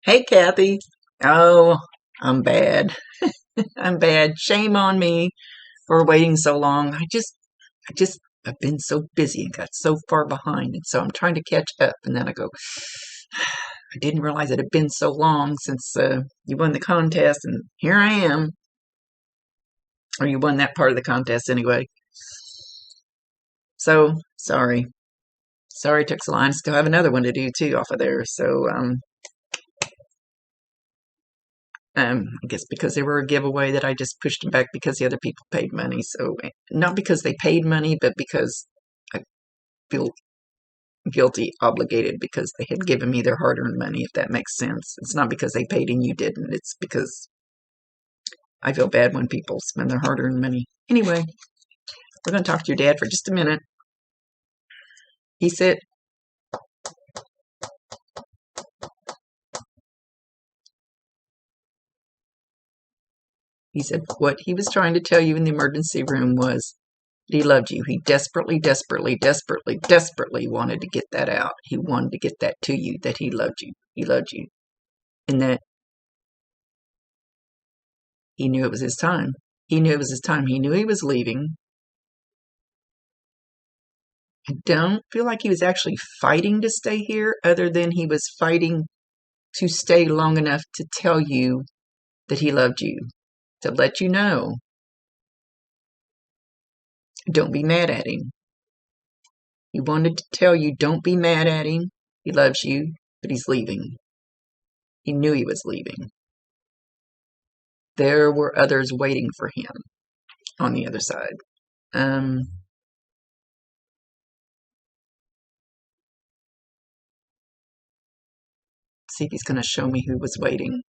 Hey, Kathy. Oh, I'm bad. I'm bad. Shame on me for waiting so long. I've been so busy and got so far behind. And so I'm trying to catch up. And then I go, I didn't realize it had been so long since you won the contest. And here I am. Or you won that part of the contest anyway. So sorry. Sorry it took so long. I still have another one to do too off of there. So, I guess because they were a giveaway that I just pushed them back because the other people paid money. So not because they paid money, but because I feel guilty, obligated because they had given me their hard-earned money, if that makes sense. It's not because they paid and you didn't. It's because I feel bad when people spend their hard-earned money. Anyway, we're going to talk to your dad for just a minute. He said, what he was trying to tell you in the emergency room was he loved you. He desperately, desperately, desperately, desperately wanted to get that out. He wanted to get that to you, that he loved you. He loved you. And that he knew it was his time. He knew it was his time. He knew he was leaving. I don't feel like he was actually fighting to stay here, other than he was fighting to stay long enough to tell you that he loved you, to let you know. Don't be mad at him. He wanted to tell you, don't be mad at him. He loves you, but he's leaving. He knew he was leaving. There were others waiting for him on the other side. See if he's going to show me who was waiting.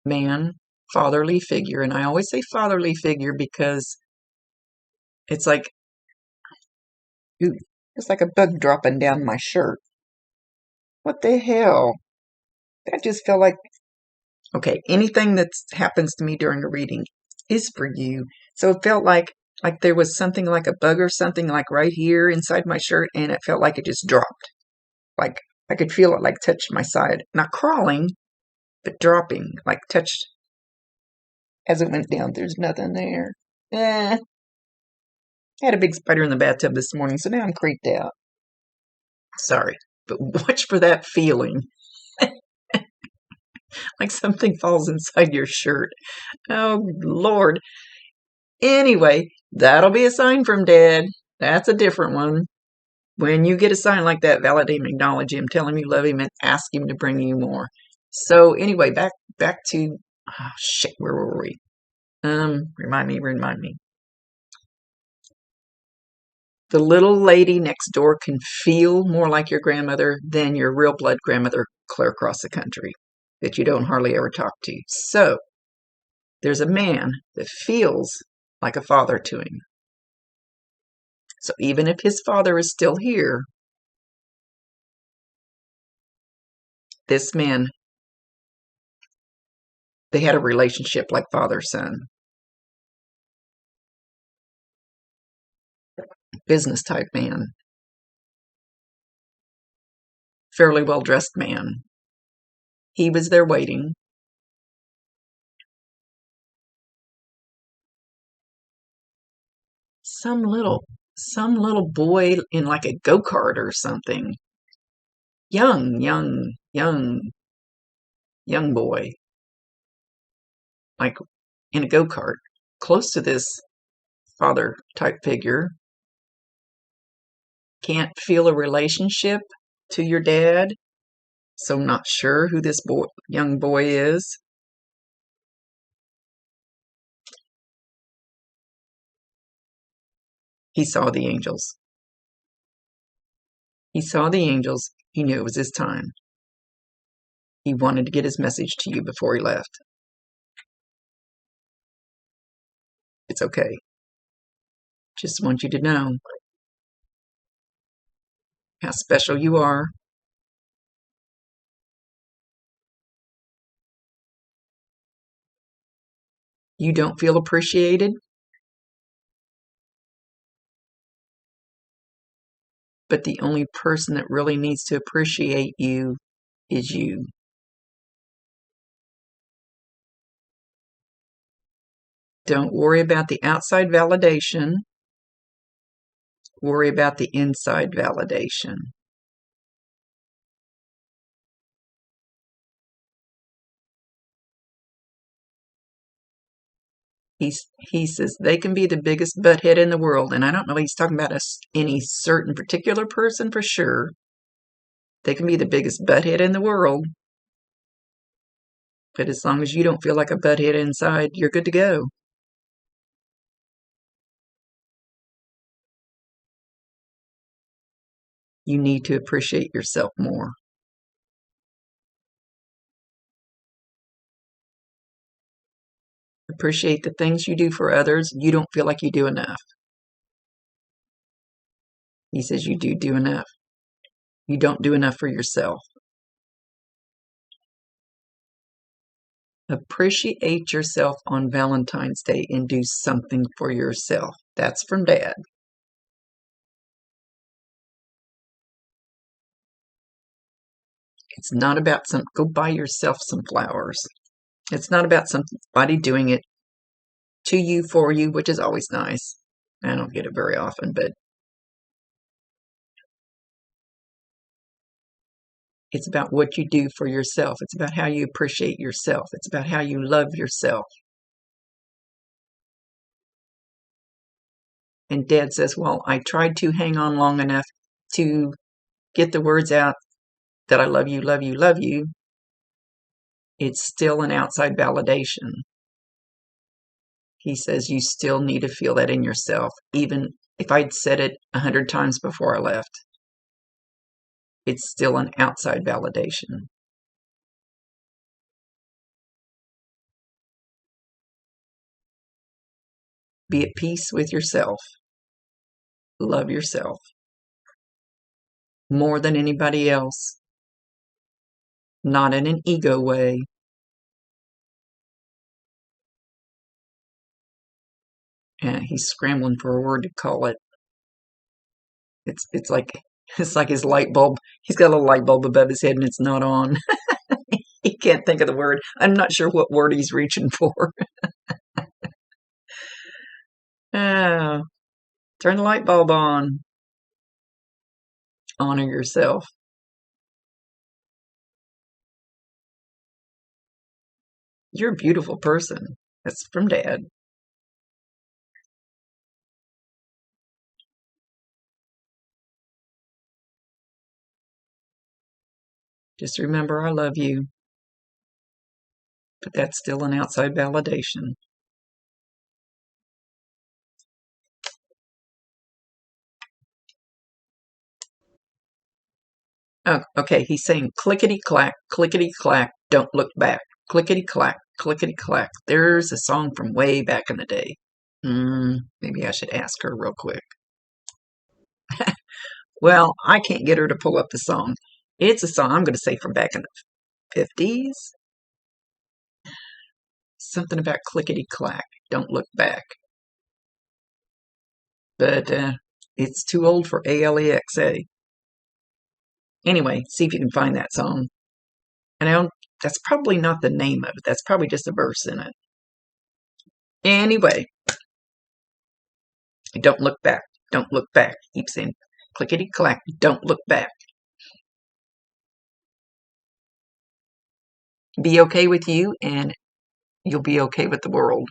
Man, fatherly figure. And I always say fatherly figure because it's like, ooh, it's like a bug dropping down my shirt. What the hell? That just felt like, okay, anything that happens to me during a reading is for you. So it felt like there was something like a bug or something like right here inside my shirt, and it felt like it just dropped. Like I could feel it like touch my side. Not crawling, but dropping, like touched as it went down. There's nothing there. I had a big spider in the bathtub this morning, so now I'm creeped out. Sorry, but watch for that feeling. Like something falls inside your shirt. Oh, Lord. Anyway, that'll be a sign from Dad. That's a different one. When you get a sign like that, validate him, acknowledge him, tell him you love him, and ask him to bring you more. So anyway, back to shit. Where were we? Remind me. The little lady next door can feel more like your grandmother than your real blood grandmother clear across the country that you don't hardly ever talk to. So there's a man that feels like a father to him. So even if his father is still here, this man, they had a relationship like father-son. Business type man. Fairly well-dressed man. He was there waiting. Some little boy in like a go-kart or something. Young boy. Like in a go-kart. Close to this father type figure. Can't feel a relationship to your dad. So not sure who this young boy is. He saw the angels. He saw the angels. He knew it was his time. He wanted to get his message to you before he left. It's okay. Just want you to know how special you are. You don't feel appreciated. but the only person that really needs to appreciate you is you. Don't worry about the outside validation. Worry about the inside validation. He says they can be the biggest butthead in the world, and I don't know if he's talking about any certain particular person for sure. They can be the biggest butthead in the world, but as long as you don't feel like a butthead inside, you're good to go. You need to appreciate yourself more. Appreciate the things you do for others. You don't feel like you do enough. He says you do enough. You don't do enough for yourself. Appreciate yourself on Valentine's Day and do something for yourself. That's from Dad. It's not about go buy yourself some flowers. It's not about somebody doing it to you, for you, which is always nice. I don't get it very often, but it's about what you do for yourself. It's about how you appreciate yourself. It's about how you love yourself. And Dad says, well, I tried to hang on long enough to get the words out that I love you, love you, love you. It's still an outside validation. He says you still need to feel that in yourself, even if I'd said it 100 times before I left. It's still an outside validation. Be at peace with yourself. Love yourself more than anybody else. Not in an ego way. And he's scrambling for a word to call it. It's like his light bulb. He's got a light bulb above his head and it's not on. He can't think of the word. I'm not sure what word he's reaching for. Oh, turn the light bulb on. Honor yourself. You're a beautiful person. That's from Dad. Just remember I love you. But that's still an outside validation. Oh, okay, he's saying clickety-clack, clickety-clack, don't look back. Clickety-clack, clickety-clack. There's a song from way back in the day. Maybe I should ask her real quick. Well, I can't get her to pull up the song. It's a song, I'm going to say, from back in the 50s. Something about clickety-clack, don't look back. But it's too old for ALEXA. Anyway, see if you can find that song. And that's probably not the name of it. That's probably just a verse in it. Anyway, don't look back. Don't look back. Keep saying clickety-clack, don't look back. Be okay with you and you'll be okay with the world.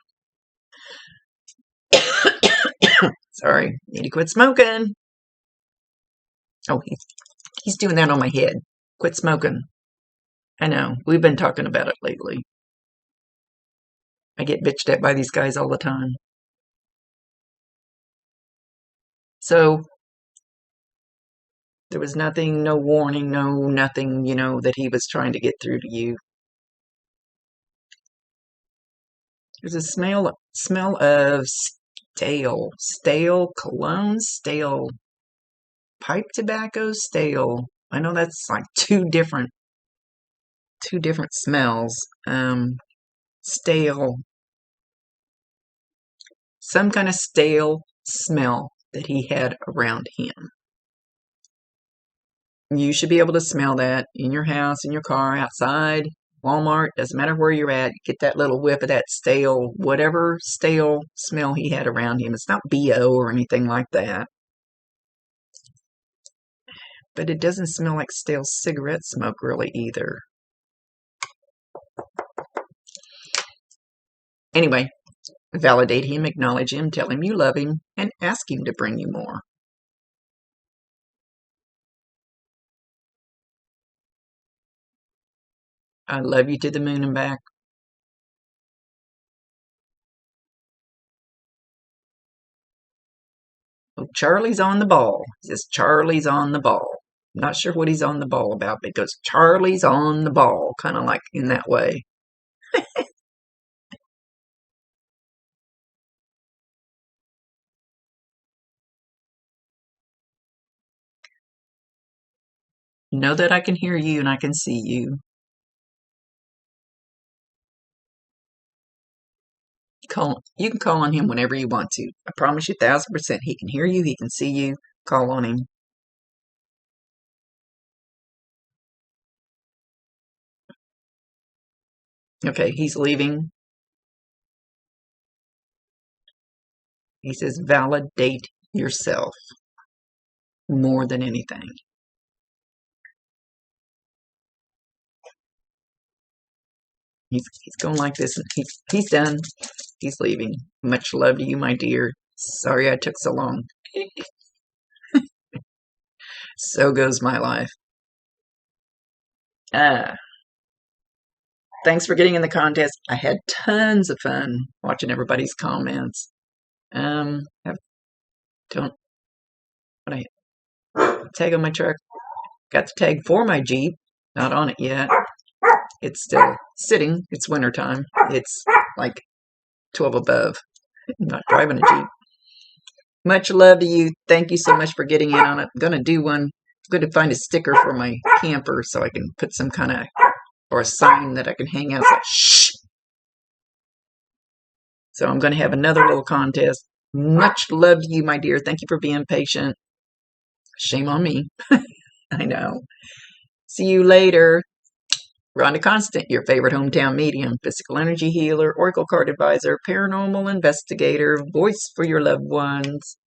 Sorry, need to quit smoking. Oh, he's doing that on my head. Quit smoking. I know, we've been talking about it lately. I get bitched at by these guys all the time. So, there was nothing, no warning, nothing, that he was trying to get through to you. There's a smell of stale cologne, stale pipe tobacco, stale. I know that's like two different smells. Stale, some kind of stale smell that he had around him. You should be able to smell that in your house, in your car, outside, Walmart, doesn't matter where you're at. Get that little whiff of that stale, whatever stale smell he had around him. It's not BO or anything like that. But it doesn't smell like stale cigarette smoke really either. Anyway, validate him, acknowledge him, tell him you love him, and ask him to bring you more. I love you to the moon and back. Oh, Charlie's on the ball. He says Charlie's on the ball. I'm not sure what he's on the ball about, but he goes, Charlie's on the ball, kind of like in that way. Know that I can hear you and I can see you. You can call on him whenever you want to. I promise you 1,000% he can hear you, he can see you. Call on him. Okay, he's leaving. He says validate yourself more than anything. He's going like this. And he's done. He's leaving. Much love to you, my dear. Sorry I took so long. So goes my life. Thanks for getting in the contest. I had tons of fun watching everybody's comments. Don't what I tag on my truck. Got the tag for my Jeep. Not on it yet. It's still sitting. It's wintertime. It's like 12 above. I'm not driving a Jeep. Much love to you. Thank you so much for getting in on it. I'm going to do one. I'm going to find a sticker for my camper so I can put some kind of, or a sign that I can hang out. It's like, shh. So I'm going to have another little contest. Much love to you, my dear. Thank you for being patient. Shame on me. I know. See you later. Rhonda Constant, your favorite hometown medium, physical energy healer, oracle card advisor, paranormal investigator, voice for your loved ones.